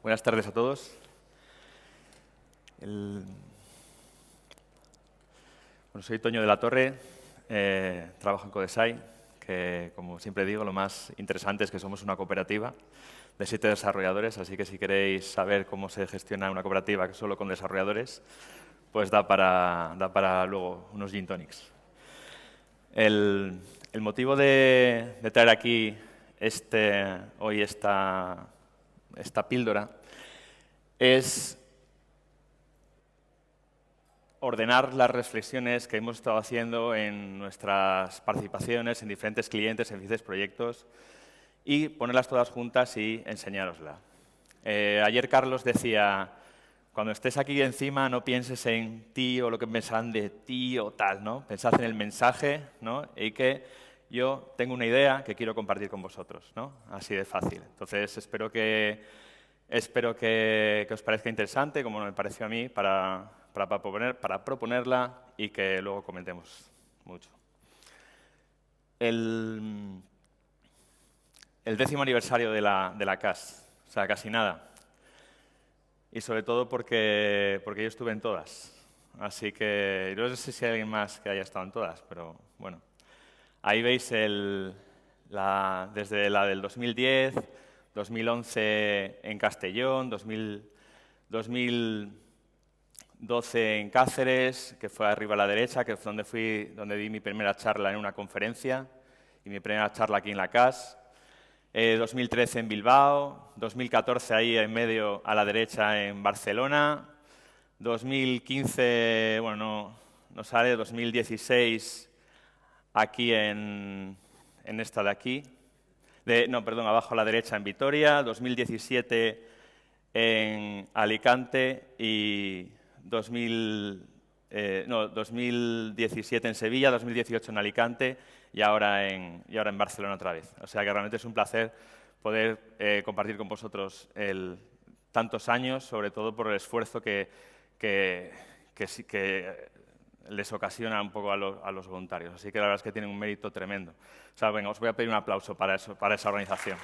Buenas tardes a todos. Soy Toño de la Torre, trabajo en Codesai, que como siempre digo, lo más interesante es que somos una cooperativa de 7 desarrolladores, así que si queréis saber cómo se gestiona una cooperativa solo con desarrolladores, pues da para luego unos gin tonics. El motivo de traer aquí hoy esta píldora es ordenar las reflexiones que hemos estado haciendo en nuestras participaciones en diferentes clientes, en diferentes proyectos, y ponerlas todas juntas y enseñároslas. Ayer Carlos decía, cuando estés aquí encima no pienses en ti o lo que pensarán de ti o tal, ¿no? Pensad en el mensaje, ¿no? Y que yo tengo una idea que quiero compartir con vosotros, ¿no? Así de fácil. Entonces, espero que os parezca interesante, como me pareció a mí, para proponerla y que luego comentemos mucho. El 10º aniversario de la CAS, o sea, casi nada. Y sobre todo porque yo estuve en todas. Así que no sé si hay alguien más que haya estado en todas, pero bueno. Ahí veis desde la del 2010, 2011 en Castellón, 2012 en Cáceres, que fue arriba a la derecha, que fue donde di mi primera charla en una conferencia y mi primera charla aquí en la CAS. 2013 en Bilbao, 2014 ahí en medio a la derecha en Barcelona, 2015, bueno, no sale, 2016 aquí en esta de aquí, abajo a la derecha en Vitoria, 2017 en Alicante y 2017 en Sevilla, 2018 en Alicante y ahora en Barcelona otra vez. O sea que realmente es un placer poder compartir con vosotros tantos años, sobre todo por el esfuerzo que les ocasiona un poco a los voluntarios. Así que la verdad es que tienen un mérito tremendo. O sea, venga, os voy a pedir un aplauso para esa organización.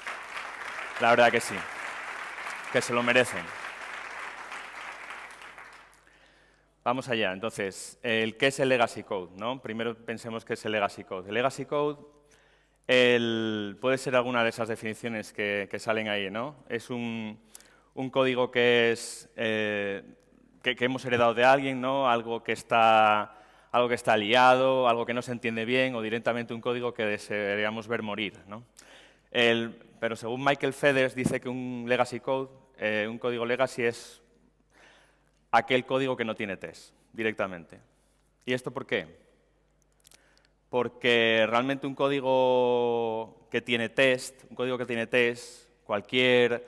La verdad que sí, que se lo merecen. Vamos allá. Entonces, ¿qué es el Legacy Code? ¿No? Primero pensemos qué es el Legacy Code. El Legacy Code puede ser alguna de esas definiciones que salen ahí, ¿no? Es un código que hemos heredado de alguien, ¿no? Algo que está liado, algo que no se entiende bien, o directamente un código que desearíamos ver morir, ¿no? Pero según Michael Feathers dice que un Legacy Code, un código Legacy es aquel código que no tiene test, directamente. ¿Y esto por qué? Porque realmente un código que tiene test, cualquier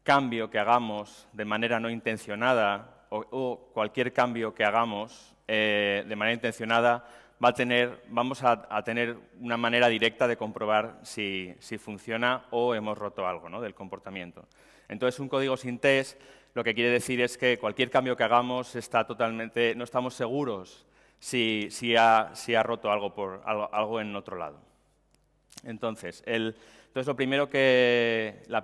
cambio que hagamos de manera no intencionada o cualquier cambio que hagamos de manera intencionada, vamos a tener una manera directa de comprobar si funciona o hemos roto algo, ¿no? Del comportamiento. Entonces, un código sin test lo que quiere decir es que cualquier cambio que hagamos no estamos seguros si ha roto algo en otro lado. Entonces, la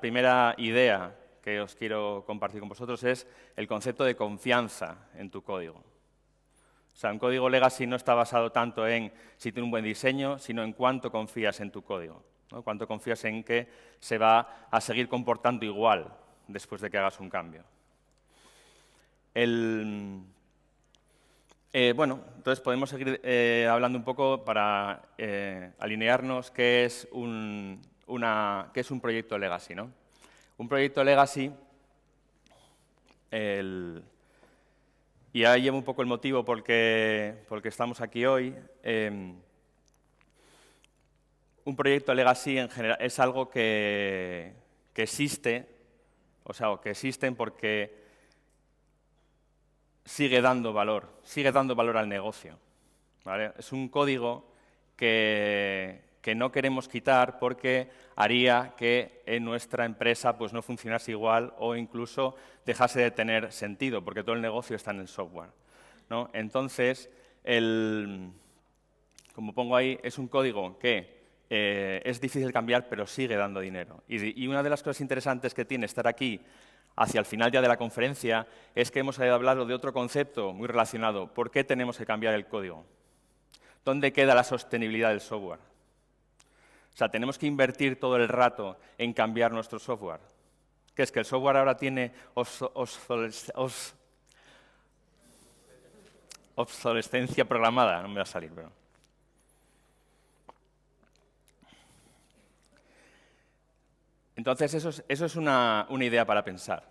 primera idea que os quiero compartir con vosotros es el concepto de confianza en tu código. O sea, un código legacy no está basado tanto en si tiene un buen diseño, sino en cuánto confías en tu código, ¿no? Cuánto confías en que se va a seguir comportando igual después de que hagas un cambio. Entonces podemos seguir hablando un poco para alinearnos qué es un proyecto legacy, ¿no? Un proyecto legacy, y ahí llevo un poco el motivo porque estamos aquí hoy. Un proyecto legacy en general es algo que existe, o que existen porque sigue dando valor al negocio, ¿vale? Es un código que no queremos quitar porque haría que en nuestra empresa pues, no funcionase igual o incluso dejase de tener sentido, porque todo el negocio está en el software, ¿no? Entonces, como pongo ahí, es un código que es difícil cambiar, pero sigue dando dinero. Y una de las cosas interesantes que tiene estar aquí hacia el final ya de la conferencia, es que hemos hablado de otro concepto muy relacionado. ¿Por qué tenemos que cambiar el código? ¿Dónde queda la sostenibilidad del software? O sea, tenemos que invertir todo el rato en cambiar nuestro software. ¿Qué es que el software ahora tiene obsolescencia programada? No me va a salir, pero... Entonces, eso es una idea para pensar.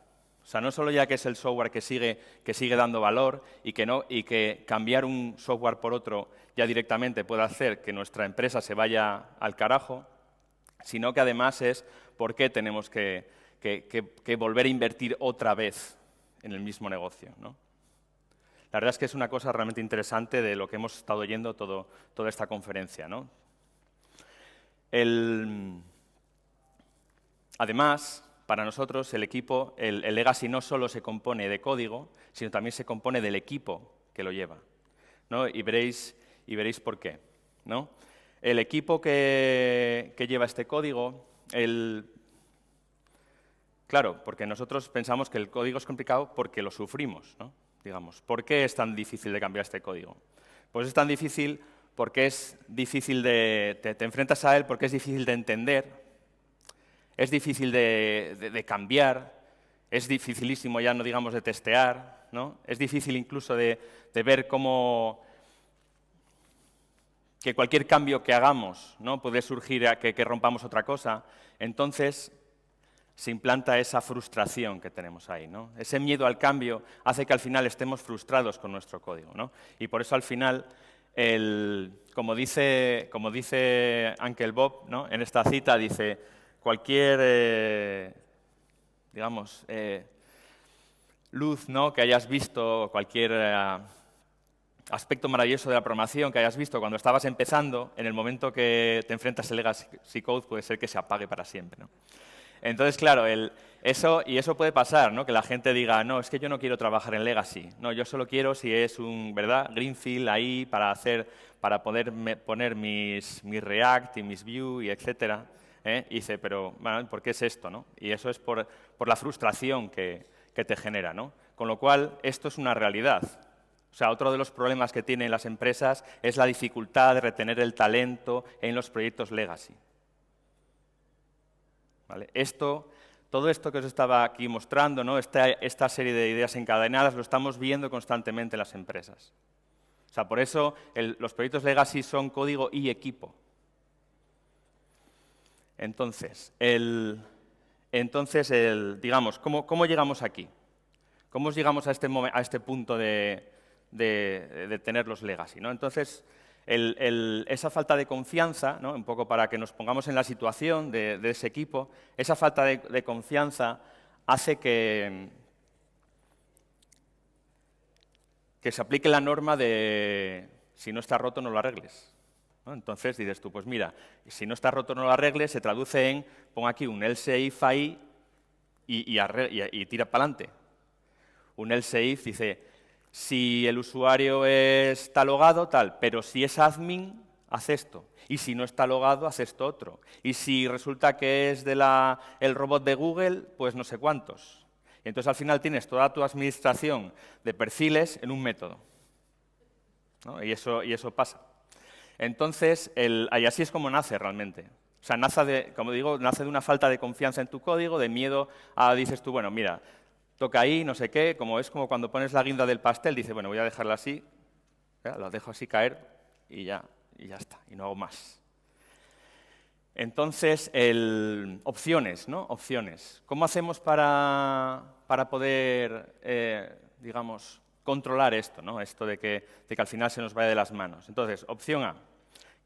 O sea, no solo ya que es el software que sigue dando valor y que cambiar un software por otro ya directamente puede hacer que nuestra empresa se vaya al carajo, sino que además es por qué tenemos que volver a invertir otra vez en el mismo negocio, ¿no? La verdad es que es una cosa realmente interesante de lo que hemos estado oyendo toda esta conferencia, ¿no? Además, para nosotros, el equipo, el legacy no solo se compone de código, sino también se compone del equipo que lo lleva, ¿no? Y veréis por qué, ¿no? El equipo que lleva este código, claro, porque nosotros pensamos que el código es complicado porque lo sufrimos, ¿no? Digamos, ¿por qué es tan difícil de cambiar este código? Pues es tan difícil porque es difícil te enfrentas a él porque es difícil de entender. Es difícil de cambiar, es dificilísimo ya no digamos de testear, ¿no? Es difícil incluso de ver cómo que cualquier cambio que hagamos, ¿no? Puede surgir a que rompamos otra cosa. Entonces se implanta esa frustración que tenemos ahí, ¿no? Ese miedo al cambio hace que al final estemos frustrados con nuestro código, ¿no? Y por eso al final, como dice Uncle Bob, ¿no? En esta cita dice: cualquier, digamos, luz, ¿no? que hayas visto, cualquier aspecto maravilloso de la programación que hayas visto cuando estabas empezando, en el momento que te enfrentas al legacy code puede ser que se apague para siempre, ¿no? Entonces, claro, eso puede pasar, ¿no? Que la gente diga, no, es que yo no quiero trabajar en legacy, no, yo solo quiero si es ¿verdad? Greenfield ahí para poder poner mis React y mis Vue y etcétera. Y dice, pero bueno, ¿por qué es esto, no? Y eso es por la frustración que te genera, ¿no? Con lo cual, esto es una realidad. O sea, otro de los problemas que tienen las empresas es la dificultad de retener el talento en los proyectos legacy. ¿Vale? Todo esto que os estaba aquí mostrando, ¿no? Esta serie de ideas encadenadas, lo estamos viendo constantemente en las empresas. O sea, por eso los proyectos legacy son código y equipo. Entonces, digamos, ¿cómo llegamos aquí? ¿Cómo llegamos a este punto de tener los legacy, ¿no? Entonces, esa falta de confianza, ¿no? Un poco para que nos pongamos en la situación de ese equipo, esa falta de confianza hace que se aplique la norma de si no está roto no lo arregles, ¿no? Entonces dices tú, pues mira, si no está roto no lo arregles, se traduce en, pon aquí un else if ahí y tira para adelante. Un else if dice, si el usuario está logado, tal, pero si es admin, haz esto. Y si no está logado, haz esto otro. Y si resulta que es el robot de Google, pues no sé cuántos. Y entonces al final tienes toda tu administración de perfiles en un método, ¿no? Y eso pasa. Entonces, y así es como nace realmente. O sea, como digo, nace de una falta de confianza en tu código, de miedo dices tú, bueno, mira, toca ahí, no sé qué, es como cuando pones la guinda del pastel, dice, bueno, voy a dejarla así, lo dejo así caer y ya está, y no hago más. Entonces, opciones, ¿no? Opciones. ¿Cómo hacemos para poder, digamos, controlar esto, ¿no? Esto de que al final se nos vaya de las manos. Entonces, opción A,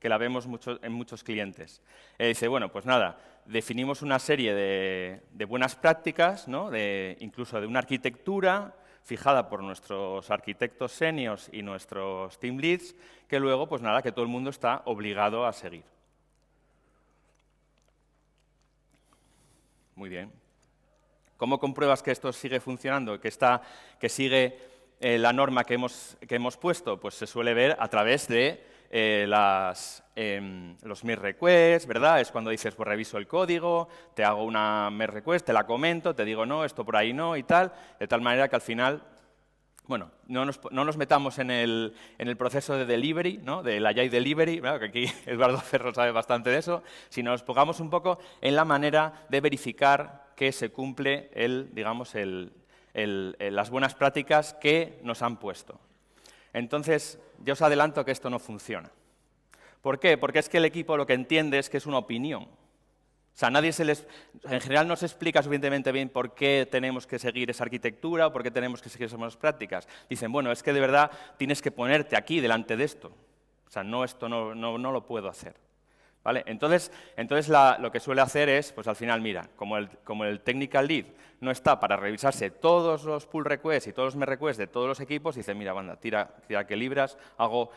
que la vemos en muchos clientes. Dice, bueno, pues nada, definimos una serie de buenas prácticas, ¿no? Incluso de una arquitectura fijada por nuestros arquitectos seniors y nuestros team leads, que luego, pues nada, que todo el mundo está obligado a seguir. Muy bien. ¿Cómo compruebas que esto sigue funcionando, que sigue la norma que hemos puesto? Pues se suele ver a través de los merge requests, ¿verdad? Es cuando dices, pues reviso el código, te hago una merge request, te la comento, te digo, no, esto por ahí no y tal, de tal manera que al final, bueno, no nos metamos en el proceso de delivery, ¿no? Del Agile Delivery, ¿verdad? Que aquí Eduardo Ferro sabe bastante de eso, sino nos pongamos un poco en la manera de verificar que se cumple digamos, las buenas prácticas que nos han puesto. Entonces, ya os adelanto que esto no funciona. ¿Por qué? Porque es que el equipo lo que entiende es que es una opinión. O sea, en general no se explica suficientemente bien por qué tenemos que seguir esa arquitectura o por qué tenemos que seguir esas buenas prácticas. Dicen, bueno, es que de verdad tienes que ponerte aquí delante de esto. O sea, no, esto no lo puedo hacer. ¿Vale? Entonces lo que suele hacer es, pues al final, mira, como el technical lead no está para revisarse todos los pull requests y todos los merge requests de todos los equipos, dice, mira, banda, tira que libras, hago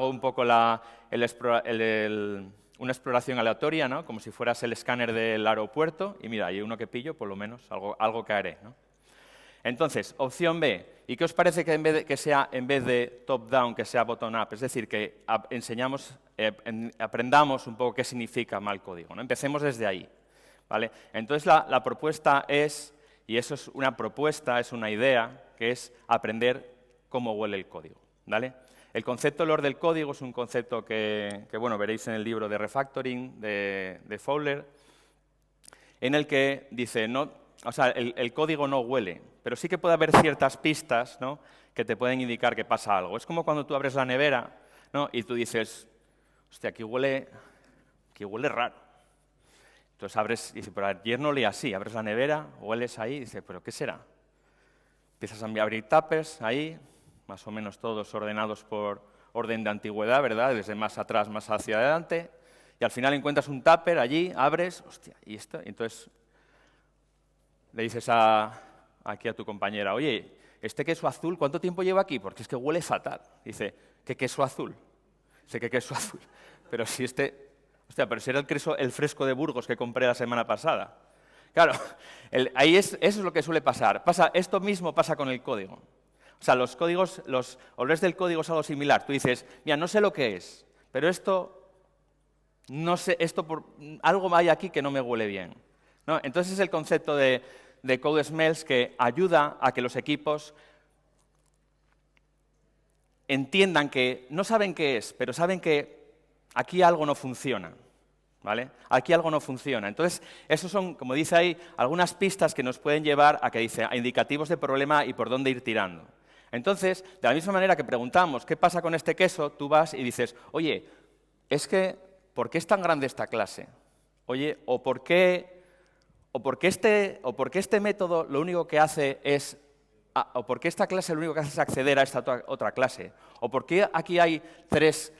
un poco una exploración aleatoria, ¿no? Como si fueras el escáner del aeropuerto, y mira, hay uno que pillo, por lo menos algo caeré, ¿no? Entonces, opción B, ¿y qué os parece que sea en vez de top-down, que sea bottom-up? Es decir, que aprendamos un poco qué significa mal código, ¿no? Empecemos desde ahí, ¿vale? Entonces, la propuesta es, y eso es una propuesta, es una idea, que es aprender cómo huele el código, ¿vale? El concepto olor del código es un concepto que bueno, veréis en el libro de Refactoring de Fowler, en el que dice, o sea, el código no huele, pero sí que puede haber ciertas pistas, ¿no?, que te pueden indicar que pasa algo. Es como cuando tú abres la nevera, ¿no?, y tú dices, hostia, aquí huele raro. Entonces abres y dices, pero ayer no olía así. Abres la nevera, hueles ahí y dices, ¿pero qué será? Empiezas a abrir tuppers ahí, más o menos todos ordenados por orden de antigüedad, ¿verdad?, desde más atrás, más hacia adelante, y al final encuentras un tupper allí, abres, hostia, ¿y esto? Y entonces le dices aquí a tu compañera, oye, ¿este queso azul cuánto tiempo lleva aquí? Porque es que huele fatal. Dice, ¿qué queso azul? Dice, ¿qué queso azul? Pero si hostia, pero si era el fresco de Burgos que compré la semana pasada. Claro, eso es lo que suele pasar. Esto mismo pasa con el código. O sea, los olores del código es algo similar. Tú dices, mira, no sé lo que es, pero no sé, algo hay aquí que no me huele bien, ¿no? Entonces es el concepto de Code Smells que ayuda a que los equipos entiendan que no saben qué es, pero saben que aquí algo no funciona, ¿vale? Aquí algo no funciona. Entonces, esos son, como dice ahí, algunas pistas que nos pueden llevar a indicativos de problema y por dónde ir tirando. Entonces, de la misma manera que preguntamos qué pasa con este queso, tú vas y dices, oye, ¿por qué es tan grande esta clase? Oye, ¿o por qué este método lo único que hace es, o por qué esta clase lo único que hace es acceder a esta otra clase? ¿O por qué aquí hay tres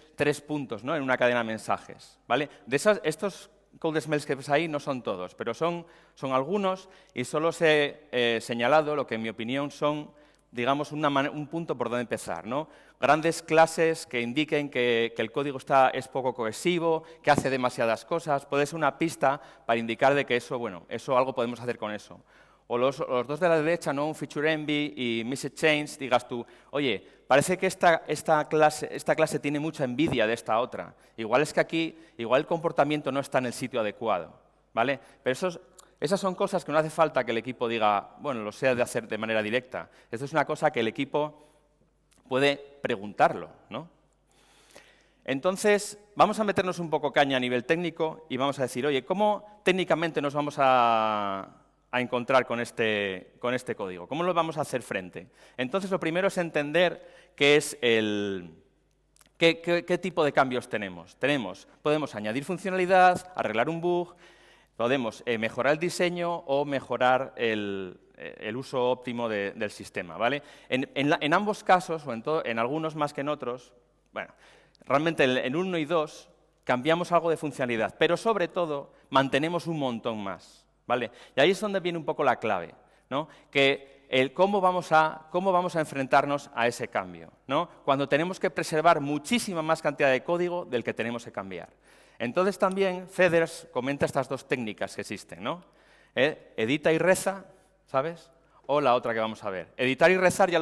puntos, ¿no?, en una cadena de mensajes? ¿Vale? Estos code smells que ves ahí no son todos, pero son algunos y solo os he señalado lo que en mi opinión son, digamos, un punto por donde empezar, ¿no? Grandes clases que indiquen que el código es poco cohesivo, que hace demasiadas cosas, puede ser una pista para indicar de que eso algo podemos hacer con eso. O los dos de la derecha, ¿no?, un feature envy y message change, digas tú, oye, parece que esta clase tiene mucha envidia de esta otra. Igual es que aquí, igual el comportamiento no está en el sitio adecuado, ¿vale? Pero esas son cosas que no hace falta que el equipo diga, bueno, lo sea de hacer de manera directa. Esto es una cosa que el equipo puede preguntarlo, ¿no? Entonces, vamos a meternos un poco caña a nivel técnico y vamos a decir, oye, ¿cómo técnicamente nos vamos a encontrar con este código? ¿Cómo lo vamos a hacer frente? Entonces, lo primero es entender qué es qué tipo de cambios tenemos. Podemos añadir funcionalidad, arreglar un bug, podemos mejorar el diseño o mejorar el uso óptimo del sistema, ¿vale? En ambos casos, o en algunos más que en otros, bueno, realmente en 1 y 2 cambiamos algo de funcionalidad, pero sobre todo mantenemos un montón más, ¿vale? Y ahí es donde viene un poco la clave, ¿no? Que cómo vamos a enfrentarnos a ese cambio, ¿no? Cuando tenemos que preservar muchísima más cantidad de código del que tenemos que cambiar. Entonces también Feathers comenta estas dos técnicas que existen, ¿no? Edita y reza, ¿sabes? o la otra que vamos a ver. Editar y rezar ya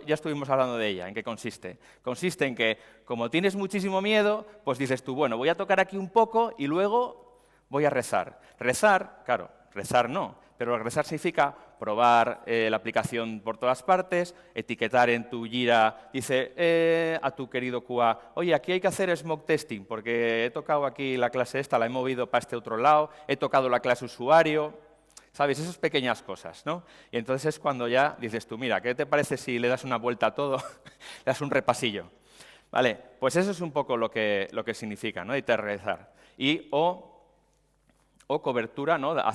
estuvimos hablando de ella, ¿en qué consiste? Consiste en que, como tienes muchísimo miedo, pues dices tú, bueno, voy a tocar aquí un poco y luego voy a rezar. Rezar, claro, rezar no, pero rezar significa probar la aplicación por todas partes, etiquetar en tu Jira, dice a tu querido QA, oye, aquí hay que hacer smoke testing, porque he tocado aquí la clase esta, la he movido para este otro lado, he tocado la clase usuario, ¿sabes? Esas pequeñas cosas, ¿no? Y entonces es cuando ya dices tú, mira, ¿qué te parece si le das una vuelta a todo, le das un repasillo? Vale, pues eso es un poco lo que significa, ¿no? Editar, rezar. O cobertura, ¿no? Dar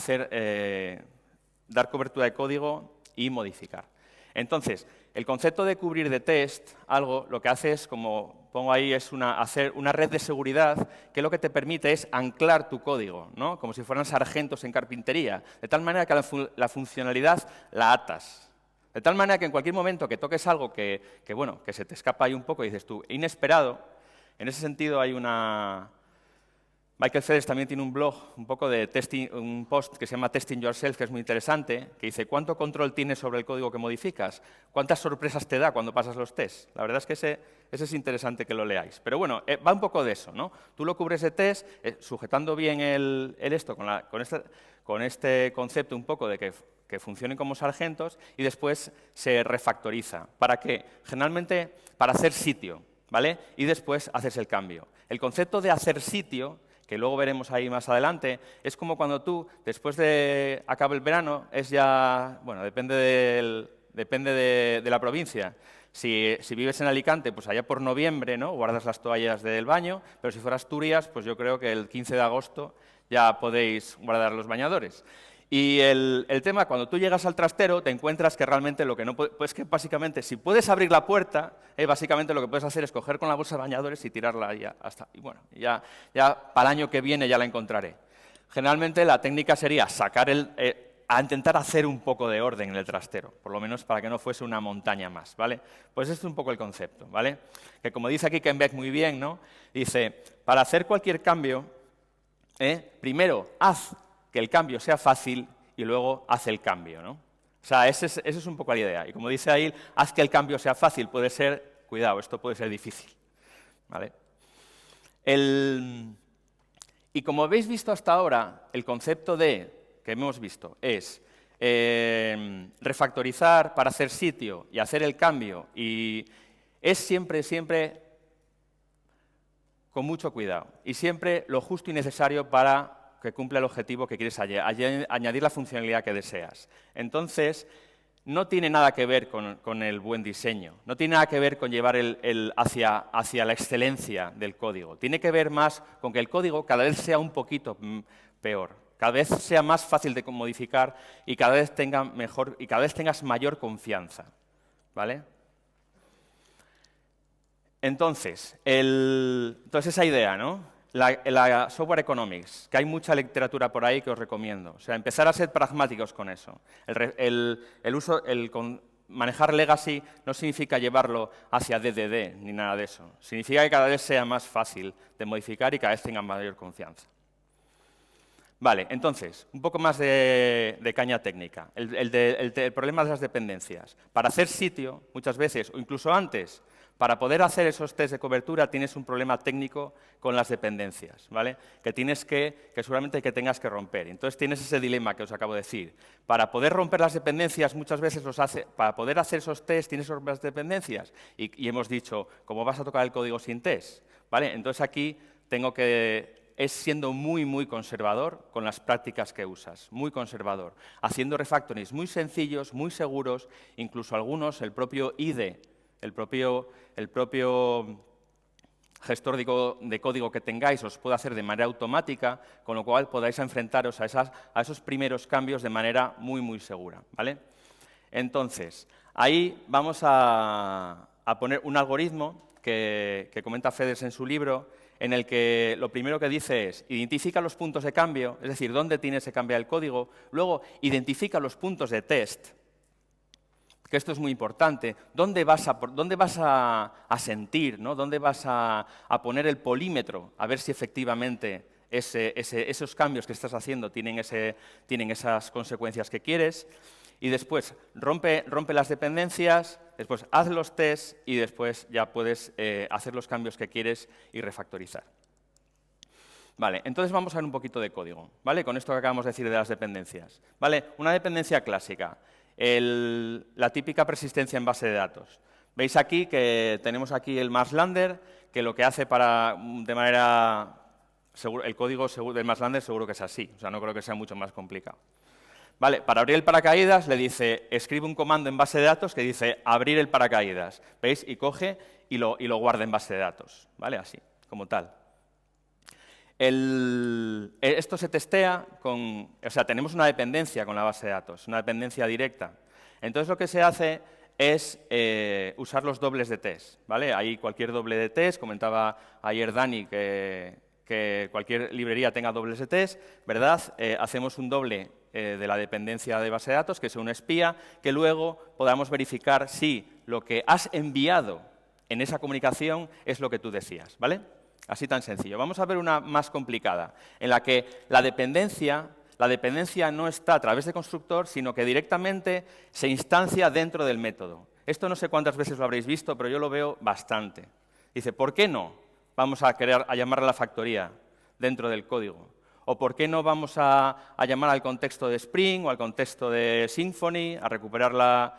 cobertura de código y modificar. Entonces, el concepto de cubrir de test, lo que hace es, como pongo ahí, es hacer una red de seguridad que lo que te permite es anclar tu código, ¿no? Como si fueran sargentos en carpintería, de tal manera que la funcionalidad la atas. De tal manera que en cualquier momento que toques algo que se te escapa ahí un poco y dices tú, inesperado, en ese sentido hay una... Michael Phelps también tiene un blog, un poco de testing, un post que se llama Testing Yourself, que es muy interesante, que dice, ¿cuánto control tienes sobre el código que modificas? ¿Cuántas sorpresas te da cuando pasas los tests? La verdad es que ese es interesante que lo leáis. Pero bueno, va un poco de eso, ¿no? Tú lo cubres de test, sujetando bien esto con este concepto un poco de que funcionen como sargentos y después se refactoriza. ¿Para qué? Generalmente para hacer sitio, ¿vale? Y después haces el cambio. El concepto de hacer sitio, que luego veremos ahí más adelante, es como cuando tú, después de acabar el verano, es ya, bueno, depende de la provincia. Si vives en Alicante, pues allá por noviembre, ¿no? Guardas las toallas del baño, pero si fuera Asturias, pues yo creo que el 15 de agosto ya podéis guardar los bañadores. Y el tema, cuando tú llegas al trastero, te encuentras que realmente lo que no puedes, pues que básicamente, si puedes abrir la puerta, básicamente lo que puedes hacer es coger con la bolsa de bañadores y tirarla ya hasta... Y bueno, ya para el año que viene ya la encontraré. Generalmente la técnica sería sacar a intentar hacer un poco de orden en el trastero, por lo menos para que no fuese una montaña más, ¿vale? Pues este es un poco el concepto, ¿vale? Que como dice aquí Ken Beck muy bien, ¿no? Dice, para hacer cualquier cambio, primero haz que el cambio sea fácil y luego haz el cambio, ¿no? O sea, esa es un poco la idea. Y como dice ahí, haz que el cambio sea fácil. Puede ser, cuidado, esto puede ser difícil, ¿vale? Y como habéis visto hasta ahora, el concepto que hemos visto es refactorizar para hacer sitio y hacer el cambio. Y es siempre con mucho cuidado. Y siempre lo justo y necesario para que cumpla el objetivo que quieres añadir la funcionalidad que deseas. Entonces, no tiene nada que ver con el buen diseño, no tiene nada que ver con llevar hacia la excelencia del código. Tiene que ver más con que el código cada vez sea un poquito peor, cada vez sea más fácil de modificar y cada vez tengas mayor confianza, ¿vale? Entonces esa idea, ¿no? La software economics, que hay mucha literatura por ahí que os recomiendo. O sea, empezar a ser pragmáticos con eso. Manejar legacy no significa llevarlo hacia DDD ni nada de eso. Significa que cada vez sea más fácil de modificar y cada vez tengan mayor confianza. Vale, entonces, un poco más de caña técnica. El problema de las dependencias. Para hacer sitio, muchas veces, o incluso antes, para poder hacer esos test de cobertura tienes un problema técnico con las dependencias, ¿vale? Que seguramente tengas que romper. Entonces tienes ese dilema que os acabo de decir. Para poder romper las dependencias, muchas veces para poder hacer esos tests tienes que romper las dependencias. Y hemos dicho, ¿cómo vas a tocar el código sin test? ¿Vale? Entonces aquí es siendo muy conservador con las prácticas que usas, muy conservador. Haciendo refactorings muy sencillos, muy seguros, incluso algunos, el propio IDE, el propio gestor de código que tengáis os puede hacer de manera automática, con lo cual podáis enfrentaros a esos primeros cambios de manera muy segura, ¿vale? Entonces, ahí vamos a poner un algoritmo que comenta Feders en su libro, en el que lo primero que dice es, identifica los puntos de cambio, es decir, dónde tienes que cambiar el código, luego identifica los puntos de test, que esto es muy importante, dónde vas a sentir, ¿no? Dónde vas a poner el polímetro, a ver si efectivamente esos cambios que estás haciendo tienen esas consecuencias que quieres. y después rompe las dependencias, después haz los tests y después ya puedes hacer los cambios que quieres y refactorizar. Vale, entonces vamos a ver un poquito de código, ¿vale? Con esto que acabamos de decir de las dependencias. ¿Vale? Una dependencia clásica, la típica persistencia en base de datos. Veis aquí que tenemos aquí el Marslander, que lo que hace de manera... el código del Marslander seguro que es así, o sea, no creo que sea mucho más complicado. Vale, para abrir el paracaídas le dice, escribe un comando en base de datos que dice abrir el paracaídas, ¿veis? Y coge y lo guarda en base de datos, ¿vale? Así, como tal. Esto se testea con... O sea, tenemos una dependencia con la base de datos, una dependencia directa. Entonces lo que se hace es usar los dobles de test, ¿vale? Hay cualquier doble de test, comentaba ayer Dani que cualquier librería tenga dobles de test, ¿verdad? Hacemos un doble de la dependencia de base de datos, que es un espía, que luego podamos verificar si lo que has enviado en esa comunicación es lo que tú decías, ¿vale? Así tan sencillo. Vamos a ver una más complicada, en la que la dependencia no está a través de constructor, sino que directamente se instancia dentro del método. Esto no sé cuántas veces lo habréis visto, pero yo lo veo bastante. Dice, ¿por qué no vamos a llamar a la factoría dentro del código? ¿O por qué no vamos a llamar al contexto de Spring o al contexto de Symfony, a recuperar la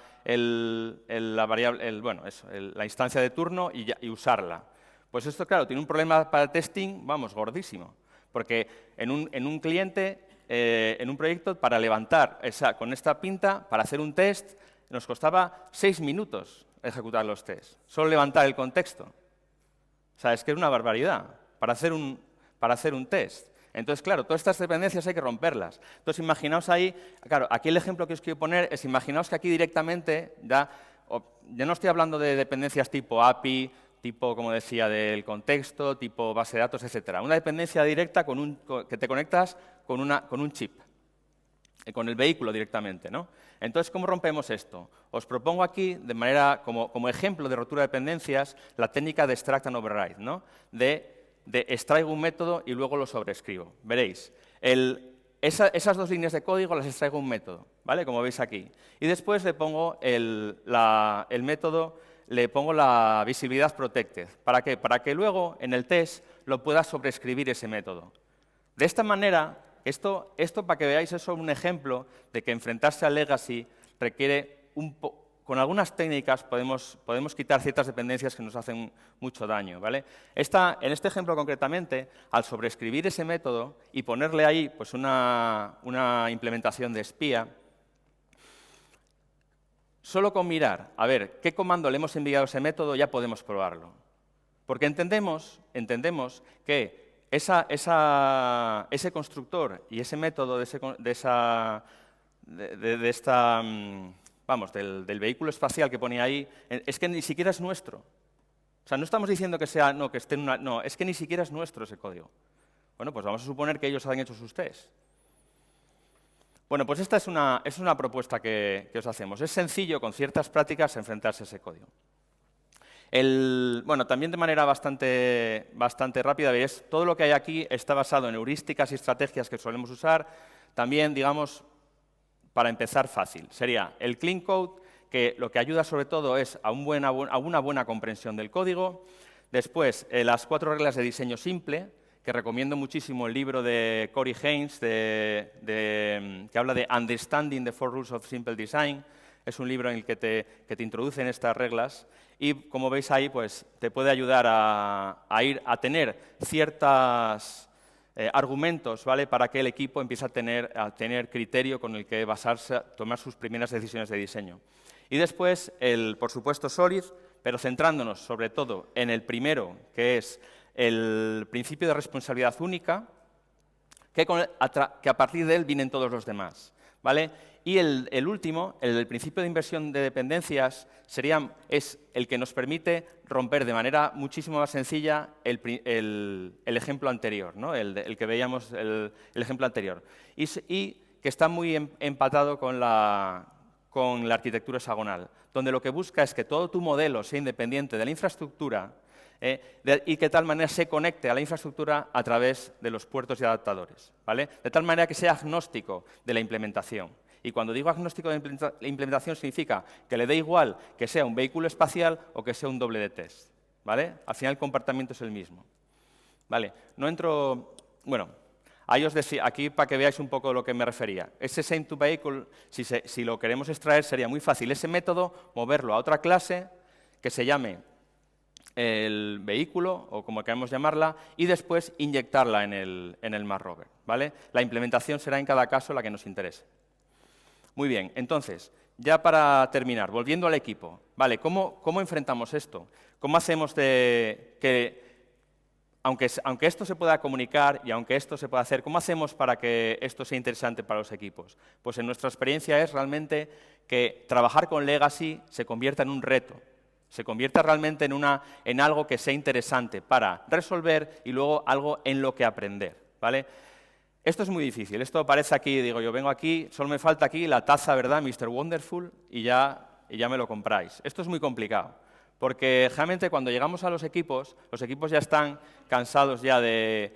instancia de turno y usarla? Pues esto, claro, tiene un problema para testing, vamos, gordísimo. Porque en un cliente, en un proyecto, para levantar con esta pinta, para hacer un test, nos costaba 6 minutos ejecutar los tests. Solo levantar el contexto. O sea, es que es una barbaridad para hacer un test. Entonces, claro, todas estas dependencias hay que romperlas. Entonces, imaginaos ahí, claro, aquí el ejemplo que os quiero poner es, imaginaos que aquí directamente, ya no estoy hablando de dependencias tipo API, tipo, como decía, del contexto, tipo base de datos, etcétera. Una dependencia directa que te conectas con un chip, con el vehículo directamente, ¿no? Entonces, ¿cómo rompemos esto? Os propongo aquí, de manera como ejemplo de rotura de dependencias, la técnica de extract and override, ¿no? De extraigo un método y luego lo sobrescribo. Veréis, esas dos líneas de código las extraigo un método, ¿vale? Como veis aquí. Y después le pongo el método, le pongo la visibilidad protected. ¿Para qué? Para que luego en el test lo pueda sobrescribir ese método. De esta manera, esto para que veáis eso, un ejemplo de que enfrentarse al legacy requiere con algunas técnicas podemos quitar ciertas dependencias que nos hacen mucho daño, ¿vale? En este ejemplo concretamente, al sobrescribir ese método y ponerle ahí pues una implementación de espía, solo con mirar a ver qué comando le hemos enviado a ese método ya podemos probarlo. Porque entendemos que ese constructor y ese método del vehículo espacial que pone ahí, es que ni siquiera es nuestro. O sea, no estamos diciendo que sea, no, que esté en una... No, es que ni siquiera es nuestro ese código. Bueno, pues vamos a suponer que ellos han hecho sus tests. Bueno, pues esta es una propuesta que os hacemos. Es sencillo, con ciertas prácticas, enfrentarse a ese código. Bueno, también de manera bastante rápida, veréis, todo lo que hay aquí está basado en heurísticas y estrategias que solemos usar. También, digamos, para empezar fácil, sería el clean code, que lo que ayuda sobre todo es a una buena comprensión del código. Después, las 4 reglas de diseño simple, que recomiendo muchísimo el libro de Corey Haines, que habla de Understanding the 4 Rules of Simple Design. Es un libro en el que te introducen estas reglas y, como veis ahí, pues te puede ayudar a tener ciertos argumentos, ¿vale? Para que el equipo empiece a tener criterio con el que basarse, tomar sus primeras decisiones de diseño. Y después, por supuesto, Solid, pero centrándonos sobre todo en el primero, que es el principio de responsabilidad única, que a partir de él vienen todos los demás, ¿vale? Y el último, el principio de inversión de dependencias, es el que nos permite romper de manera muchísimo más sencilla el ejemplo anterior, ¿no? el que veíamos, el ejemplo anterior. Y que está muy empatado con la arquitectura hexagonal, donde lo que busca es que todo tu modelo sea independiente de la infraestructura y que de tal manera se conecte a la infraestructura a través de los puertos y adaptadores, ¿vale? De tal manera que sea agnóstico de la implementación Y cuando digo agnóstico de implementación significa que le dé igual que sea un vehículo espacial o que sea un doble de test, ¿vale? Al final el comportamiento es el mismo. Vale, no entro... Bueno, ahí os decía, aquí para que veáis un poco de lo que me refería. Ese same to vehicle, si lo queremos extraer, sería muy fácil ese método, moverlo a otra clase que se llame el vehículo, o como queramos llamarla, y después inyectarla en el Mars Rover, ¿vale? La implementación será en cada caso la que nos interese. Muy bien, entonces, ya para terminar, volviendo al equipo, ¿vale? ¿Cómo enfrentamos esto? ¿Cómo hacemos de que, aunque esto se pueda comunicar y aunque esto se pueda hacer, ¿cómo hacemos para que esto sea interesante para los equipos? Pues en nuestra experiencia es realmente que trabajar con Legacy se convierta en un reto, se convierta realmente en algo que sea interesante para resolver y luego algo en lo que aprender, ¿vale? Esto es muy difícil, esto aparece aquí, digo yo vengo aquí, solo me falta aquí la taza, ¿verdad?, Mr. Wonderful, y ya me lo compráis. Esto es muy complicado, porque realmente cuando llegamos a los equipos ya están cansados ya de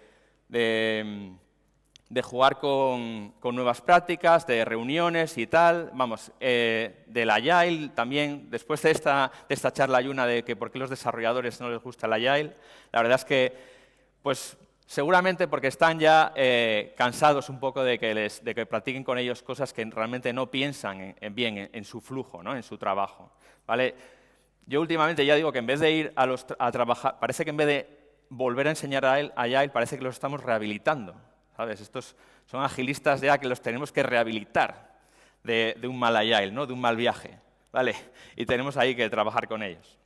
jugar con nuevas prácticas, de reuniones y tal. Vamos, del Agile también, después de esta charla hay una de que por qué los desarrolladores no les gusta el Agile. La verdad es que, pues, seguramente porque están ya cansados un poco de que practiquen con ellos cosas que realmente no piensan bien en su flujo, ¿no?, en su trabajo, ¿vale? Yo últimamente ya digo que en vez de ir a trabajar, parece que en vez de volver a enseñar a Agile, parece que los estamos rehabilitando, ¿sabes? Estos son agilistas ya que los tenemos que rehabilitar de un mal Agile, ¿no?, de un mal viaje, ¿vale? Y tenemos ahí que trabajar con ellos.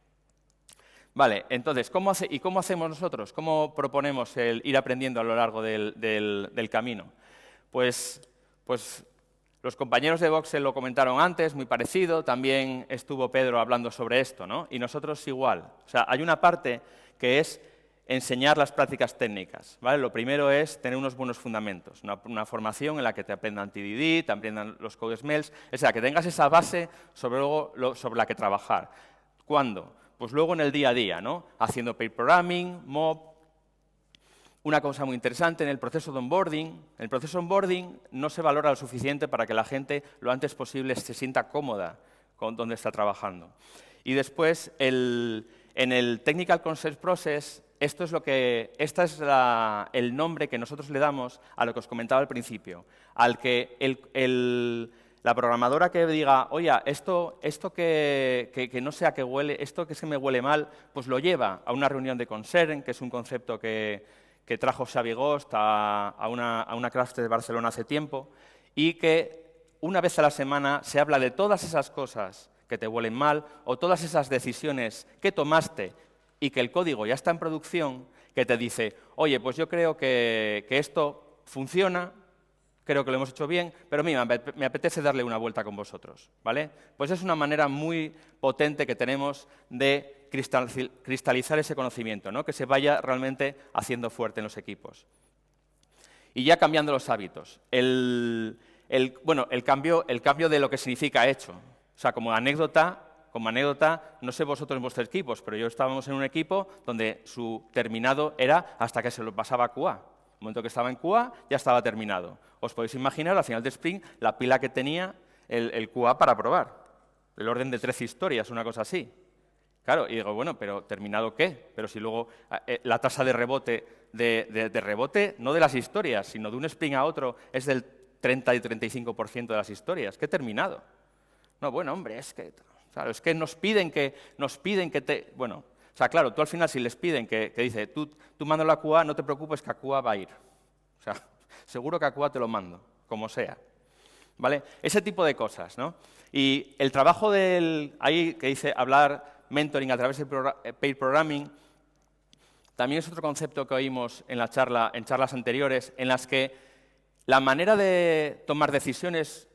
Vale, entonces, ¿cómo hacemos nosotros? ¿Cómo proponemos el ir aprendiendo a lo largo del camino? Pues los compañeros de Voxel lo comentaron antes, muy parecido, también estuvo Pedro hablando sobre esto, ¿no? Y nosotros igual. O sea, hay una parte que es enseñar las prácticas técnicas, ¿vale? Lo primero es tener unos buenos fundamentos, una formación en la que te aprendan TDD, te aprendan los code smells, o sea, que tengas esa base sobre la que trabajar. ¿Cuándo? Pues luego en el día a día, ¿no? Haciendo pair programming, mob. Una cosa muy interesante en el proceso de onboarding. El proceso de onboarding no se valora lo suficiente para que la gente lo antes posible se sienta cómoda con donde está trabajando. Y después, en el Technical Concept Process, este es el nombre que nosotros le damos a lo que os comentaba al principio, al que la programadora que diga, oye, esto que no sea que huele, esto que se me huele mal, pues lo lleva a una reunión de concern, que es un concepto que trajo Xavi Gost a una clase de Barcelona hace tiempo, y que una vez a la semana se habla de todas esas cosas que te huelen mal o todas esas decisiones que tomaste y que el código ya está en producción, que te dice, oye, pues yo creo que esto funciona, creo que lo hemos hecho bien, pero mira, me apetece darle una vuelta con vosotros, ¿vale? Pues es una manera muy potente que tenemos de cristalizar ese conocimiento, ¿no?, que se vaya realmente haciendo fuerte en los equipos. Y ya cambiando los hábitos, el cambio de lo que significa hecho. O sea, como anécdota, no sé vosotros en vuestros equipos, pero yo estábamos en un equipo donde su terminado era hasta que se lo pasaba a QA. El momento que estaba en QA ya estaba terminado. Os podéis imaginar, al final de Sprint, la pila que tenía el QA para probar. El orden de 13 historias, una cosa así. Claro, y digo, bueno, pero ¿terminado qué? Pero si luego la tasa de rebote, de rebote, no de las historias, sino de un sprint a otro, es del 30 y 35% de las historias. ¿Qué terminado? No, bueno, hombre, es que nos piden que te... Bueno, o sea, claro, tú al final si les piden que dice, tú mándalo a QA, no te preocupes que a QA va a ir. O sea, seguro que a QA te lo mando, como sea. ¿Vale? Ese tipo de cosas, ¿no? Y el trabajo ahí que dice hablar mentoring a través del pair programming, también es otro concepto que oímos en charlas anteriores, en las que la manera de tomar decisiones,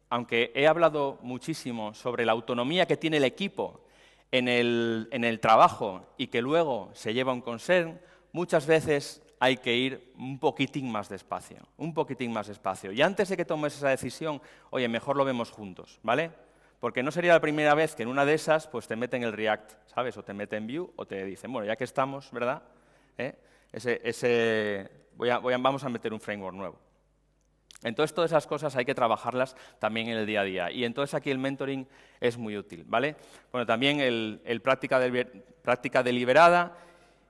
aunque he hablado muchísimo sobre la autonomía que tiene el equipo en el trabajo y que luego se lleva a un concern, muchas veces hay que ir un poquitín más despacio, Y antes de que tomes esa decisión, oye, mejor lo vemos juntos, ¿vale? Porque no sería la primera vez que en una de esas pues te meten el React, ¿sabes? O te meten Vue o te dicen, bueno, ya que estamos, ¿verdad? Vamos a meter un framework nuevo. Entonces, todas esas cosas hay que trabajarlas también en el día a día. Y entonces aquí el mentoring es muy útil, ¿vale? Bueno, también el práctica deliberada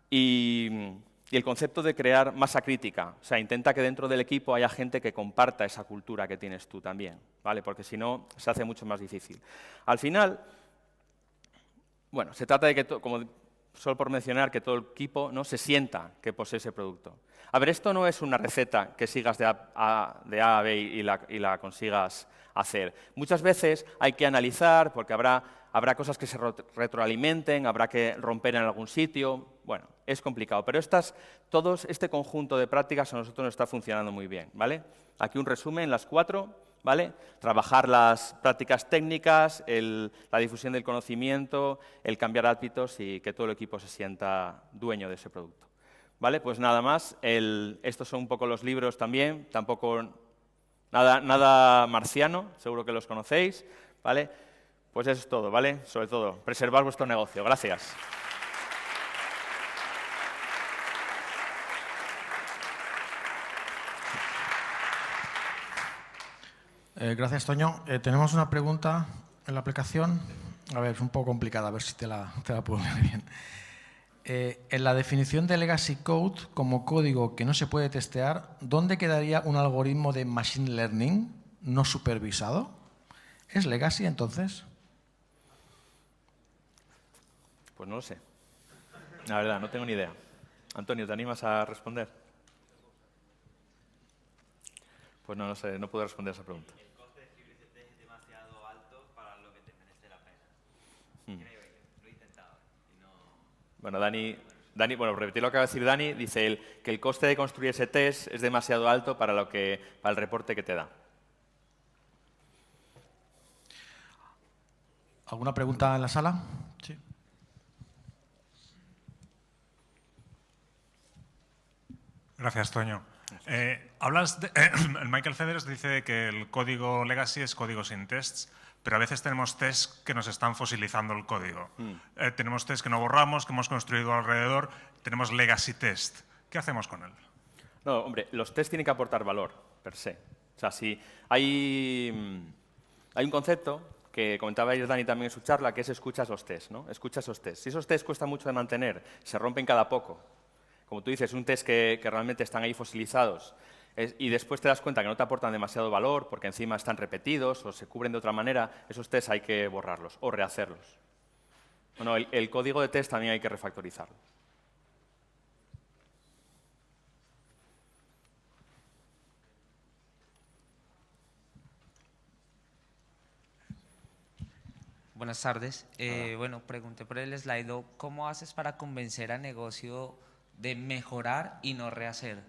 y el concepto de crear masa crítica. O sea, intenta que dentro del equipo haya gente que comparta esa cultura que tienes tú también, ¿vale? Porque si no, se hace mucho más difícil. Al final, bueno, se trata de que, como solo por mencionar, que todo el equipo, ¿no?, se sienta que posee ese producto. A ver, esto no es una receta que sigas de A a B y la consigas hacer. Muchas veces hay que analizar, porque habrá cosas que se retroalimenten, habrá que romper en algún sitio. Bueno, es complicado, pero este conjunto de prácticas a nosotros nos está funcionando muy bien, ¿vale? Aquí un resumen, las 4, ¿vale? Trabajar las prácticas técnicas, la difusión del conocimiento, el cambiar hábitos y que todo el equipo se sienta dueño de ese producto. ¿Vale? Pues nada más. Estos son un poco los libros también, tampoco nada marciano, seguro que los conocéis, ¿vale? Pues eso es todo, ¿vale? Sobre todo, preservar vuestro negocio. Gracias. Gracias, Toño. Tenemos una pregunta en la aplicación. A ver, es un poco complicada, a ver si te la puedo leer bien. En la definición de Legacy Code como código que no se puede testear, ¿dónde quedaría un algoritmo de Machine Learning no supervisado? ¿Es Legacy, entonces? Pues no lo sé. La verdad, no tengo ni idea. Antonio, ¿te animas a responder? Pues no sé, no puedo responder a esa pregunta. El coste de escribir ese test es demasiado alto para lo que te merece la pena. Creo que lo he intentado y no... Bueno, Dani, bueno, repetir lo que acaba de decir Dani, dice que el coste de construir ese test es demasiado alto para el reporte que te da. ¿Alguna pregunta en la sala? Sí. Gracias, Toño. Michael Feders dice que el código legacy es código sin tests, pero a veces tenemos tests que nos están fosilizando el código. Tenemos tests que no borramos, que hemos construido alrededor, tenemos legacy test. ¿Qué hacemos con él? No, hombre, los tests tienen que aportar valor, per se. O sea, si hay un concepto que comentaba ayer Dani también en su charla, que es escuchas los tests, ¿no? Escuchas esos tests. Si esos tests cuestan mucho de mantener, se rompen cada poco, como tú dices, un test que realmente están ahí fosilizados y después te das cuenta que no te aportan demasiado valor porque encima están repetidos o se cubren de otra manera, esos tests hay que borrarlos o rehacerlos. Bueno, el código de test también hay que refactorizarlo. Buenas tardes. Bueno, pregunté por el Slido, ¿cómo haces para convencer al negocio de mejorar y no rehacer?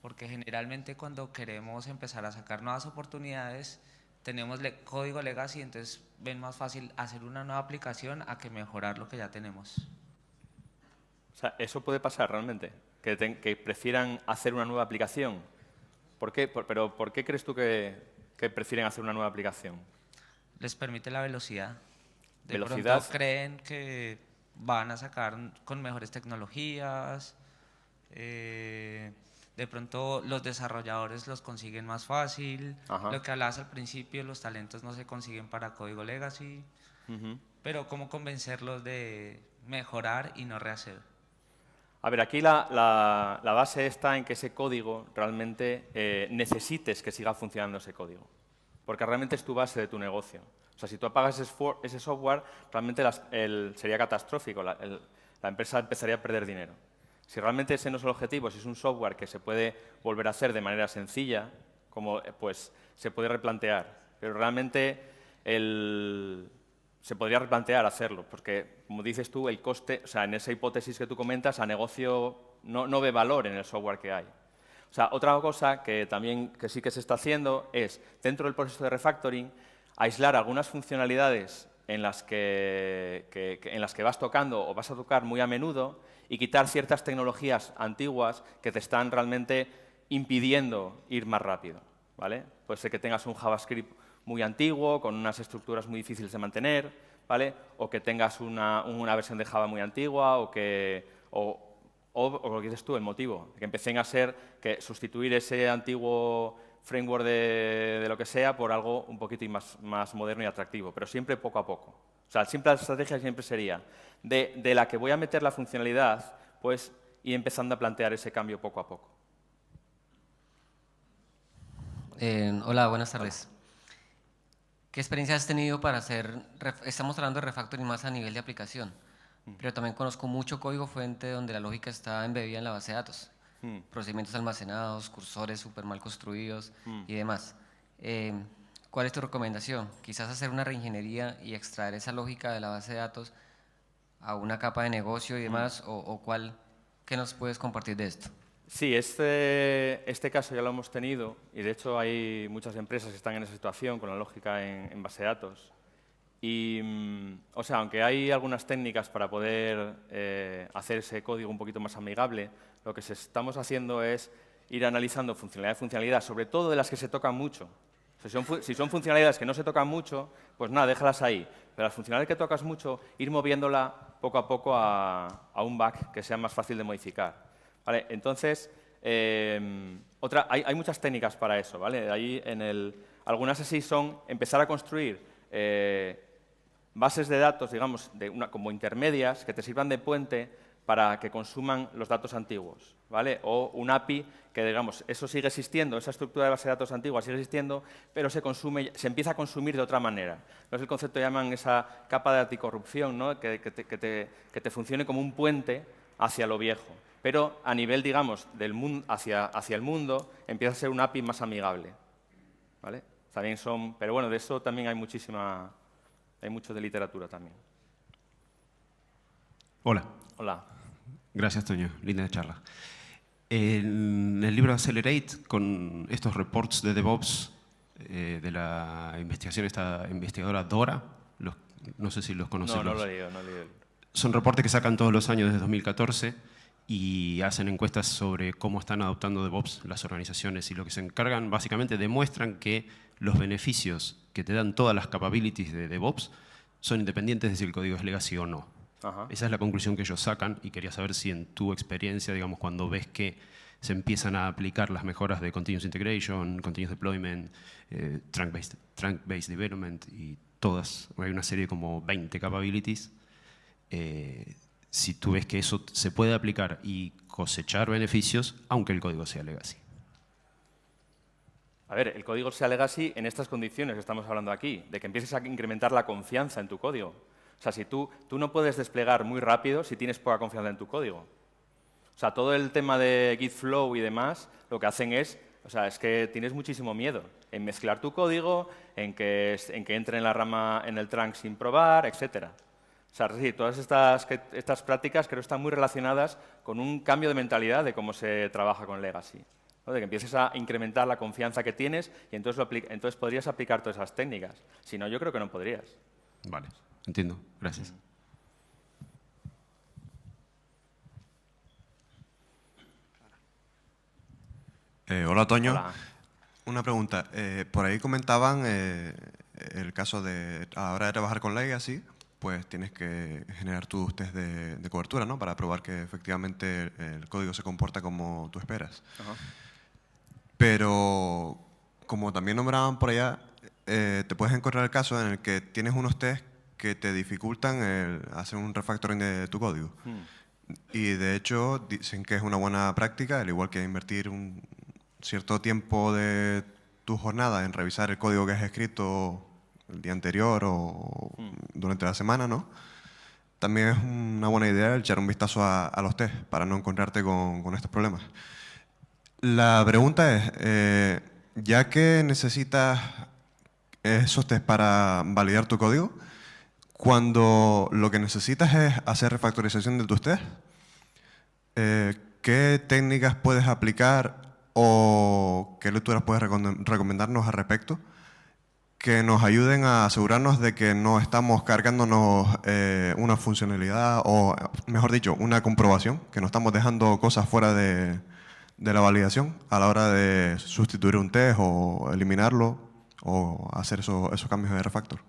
Porque generalmente cuando queremos empezar a sacar nuevas oportunidades, tenemos código legacy, entonces ven más fácil hacer una nueva aplicación a que mejorar lo que ya tenemos. O sea, eso puede pasar realmente, que prefieran hacer una nueva aplicación. ¿Por qué? ¿Pero por qué crees tú que prefieren hacer una nueva aplicación? Les permite la velocidad. De ¿Velocidad? pronto creen que van a sacar con mejores tecnologías, de pronto los desarrolladores los consiguen más fácil. Ajá. Lo que hablabas al principio, los talentos no se consiguen para código legacy, pero ¿cómo convencerlos de mejorar y no rehacer? A ver, aquí la base está en que ese código realmente necesites que siga funcionando ese código, porque realmente es tu base de tu negocio. O sea, si tú apagas ese software, realmente sería catastrófico, la empresa empezaría a perder dinero. Si realmente ese no es el objetivo, si es un software que se puede volver a hacer de manera sencilla, pues se puede replantear. Pero realmente se podría replantear hacerlo, porque, como dices tú, el coste, o sea, en esa hipótesis que tú comentas, a negocio no ve valor en el software que hay. O sea, otra cosa que sí que se está haciendo es, dentro del proceso de refactoring, aislar algunas funcionalidades en las que vas tocando o vas a tocar muy a menudo y quitar ciertas tecnologías antiguas que te están realmente impidiendo ir más rápido, ¿vale? Puede ser que tengas un JavaScript muy antiguo, con unas estructuras muy difíciles de mantener, ¿vale? O que tengas una versión de Java muy antigua o lo que dices tú, el motivo, que empiecen a ser que sustituir ese antiguo framework de lo que sea por algo un poquito más moderno y atractivo, pero siempre poco a poco. O sea, siempre la estrategia siempre sería de la que voy a meter la funcionalidad, pues ir empezando a plantear ese cambio poco a poco. Hola, buenas tardes. ¿Qué experiencia has tenido para hacer, estamos hablando de refactoring más a nivel de aplicación, pero también conozco mucho código fuente donde la lógica está embebida en la base de datos, procedimientos almacenados, cursores súper mal construidos y demás. ¿Cuál es tu recomendación? Quizás hacer una reingeniería y extraer esa lógica de la base de datos a una capa de negocio y demás, o ¿qué nos puedes compartir de esto? Sí, este caso ya lo hemos tenido y de hecho hay muchas empresas que están en esa situación con la lógica en base de datos. Y, o sea, aunque hay algunas técnicas para poder hacer ese código un poquito más amigable, lo que estamos haciendo es ir analizando funcionalidad a funcionalidad, sobre todo de las que se tocan mucho. Si son funcionalidades que no se tocan mucho, pues nada, déjalas ahí. Pero las funcionalidades que tocas mucho, ir moviéndola poco a poco a un back que sea más fácil de modificar. ¿Vale? Entonces, hay muchas técnicas para eso, ¿vale? Ahí algunas así son empezar a construir bases de datos, digamos, como intermedias, que te sirvan de puente para que consuman los datos antiguos, ¿vale? O un API que, digamos, eso sigue existiendo, esa estructura de base de datos antigua sigue existiendo, pero se empieza a consumir de otra manera. No es el concepto que llaman esa capa de anticorrupción, ¿no? que te funcione como un puente hacia lo viejo. Pero a nivel, digamos, del mundo hacia el mundo, empieza a ser un API más amigable, ¿vale? También pero bueno, de eso también hay mucho de literatura también. Hola. Hola. Gracias, Toño. Linda charla. En el libro Accelerate, con estos reports de DevOps de la investigación, esta investigadora Dora, no sé si los conoces. No lo he leído, Son reportes que sacan todos los años desde 2014 y hacen encuestas sobre cómo están adoptando DevOps las organizaciones, y lo que se encargan básicamente demuestran que los beneficios que te dan todas las capabilities de DevOps son independientes de si el código es legacy o no. Ajá. Esa es la conclusión que ellos sacan, y quería saber si en tu experiencia, digamos, cuando ves que se empiezan a aplicar las mejoras de Continuous Integration, Continuous Deployment, Trunk-Based Development y todas, hay una serie de como 20 capabilities, si tú ves que eso se puede aplicar y cosechar beneficios, aunque el código sea legacy. A ver, el código sea legacy en estas condiciones que estamos hablando aquí, de que empieces a incrementar la confianza en tu código. O sea, si tú no puedes desplegar muy rápido si tienes poca confianza en tu código. O sea, todo el tema de Git Flow y demás, lo que hacen es que tienes muchísimo miedo en mezclar tu código, en que entre en la rama, en el trunk sin probar, etcétera. O sea, sí, todas estas prácticas creo que están muy relacionadas con un cambio de mentalidad de cómo se trabaja con legacy, ¿no? De que empieces a incrementar la confianza que tienes y entonces podrías aplicar todas esas técnicas. Si no, yo creo que no podrías. Vale, entiendo. Gracias. Hola, Toño. Hola. Una pregunta. Por ahí comentaban el caso de, a la hora de trabajar con Legacy, pues tienes que generar tus test de cobertura, ¿no? Para probar que efectivamente el código se comporta como tú esperas. Ajá. Pero, como también nombraban por allá, te puedes encontrar el caso en el que tienes unos test que te dificultan hacer un refactoring de tu código. Y de hecho dicen que es una buena práctica, al igual que invertir un cierto tiempo de tu jornada en revisar el código que has escrito el día anterior o durante la semana, ¿no? También es una buena idea echar un vistazo a los test para no encontrarte con estos problemas. La pregunta es, ya que necesitas esos test para validar tu código, cuando lo que necesitas es hacer refactorización de tus test, ¿qué técnicas puedes aplicar o qué lecturas puedes recomendarnos al respecto que nos ayuden a asegurarnos de que no estamos cargándonos una funcionalidad o, mejor dicho, una comprobación, que no estamos dejando cosas fuera de la validación a la hora de sustituir un test o eliminarlo o hacer esos cambios de refactor?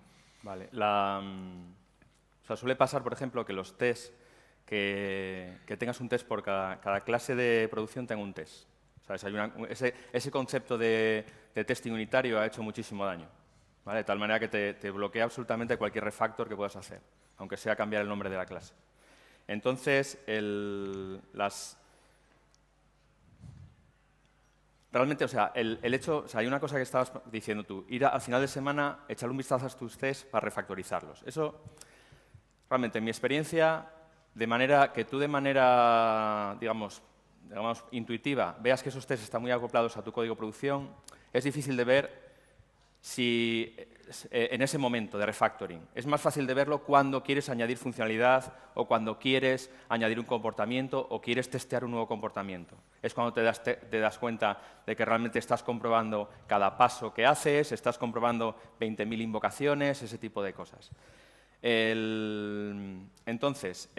Vale. O sea, suele pasar, por ejemplo, que los tests, que tengas un test por cada clase de producción tenga un test. O ¿Sabes? Ese concepto de testing unitario ha hecho muchísimo daño, ¿vale? De tal manera que te bloquea absolutamente cualquier refactor que puedas hacer, aunque sea cambiar el nombre de la clase. Entonces, realmente, o sea, el hecho, o sea, hay una cosa que estabas diciendo tú, ir al final de semana, echarle un vistazo a tus tests para refactorizarlos. Eso, realmente, en mi experiencia, de manera que tú de manera, digamos, intuitiva, veas que esos tests están muy acoplados a tu código de producción, es difícil de ver si en ese momento de refactoring. Es más fácil de verlo cuando quieres añadir funcionalidad o cuando quieres añadir un comportamiento o quieres testear un nuevo comportamiento. Es cuando te das cuenta de que realmente estás comprobando cada paso que haces, estás comprobando 20.000 invocaciones, ese tipo de cosas. Entonces,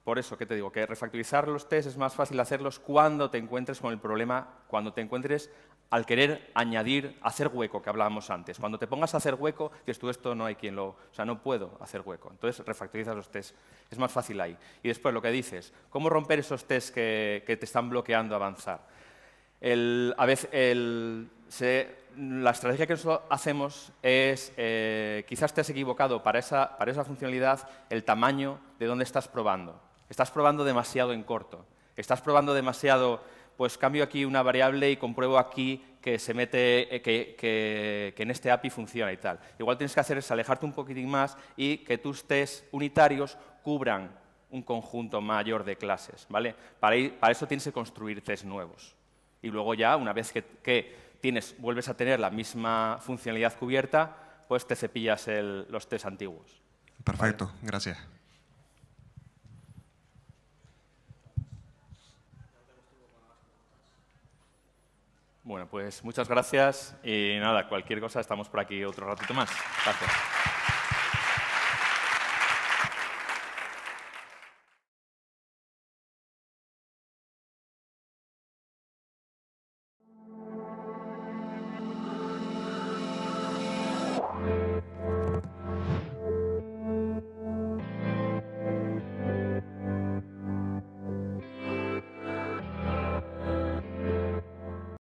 por eso, ¿qué te digo? Que refactorizar los tests es más fácil hacerlos cuando te encuentres con el problema, cuando te encuentres al querer añadir, hacer hueco, que hablábamos antes. Cuando te pongas a hacer hueco, dices tú, esto no hay quien lo... O sea, no puedo hacer hueco. Entonces, refactorizas los tests. Es más fácil ahí. Y después, lo que dices, ¿cómo romper esos tests que te están bloqueando avanzar? La estrategia que nosotros hacemos es, quizás te has equivocado para esa funcionalidad, el tamaño de dónde estás probando. Estás probando demasiado en corto. Estás probando demasiado, pues cambio aquí una variable y compruebo aquí que se mete, que en este API funciona y tal. Igual tienes que hacer es alejarte un poquitín más y que tus tests unitarios cubran un conjunto mayor de clases, ¿vale? Para eso tienes que construir tests nuevos. Y luego ya, una vez que vuelves a tener la misma funcionalidad cubierta, pues te cepillas los tests antiguos. Perfecto, ¿vale? Gracias. Bueno, pues muchas gracias y nada, cualquier cosa estamos por aquí otro ratito más. Gracias.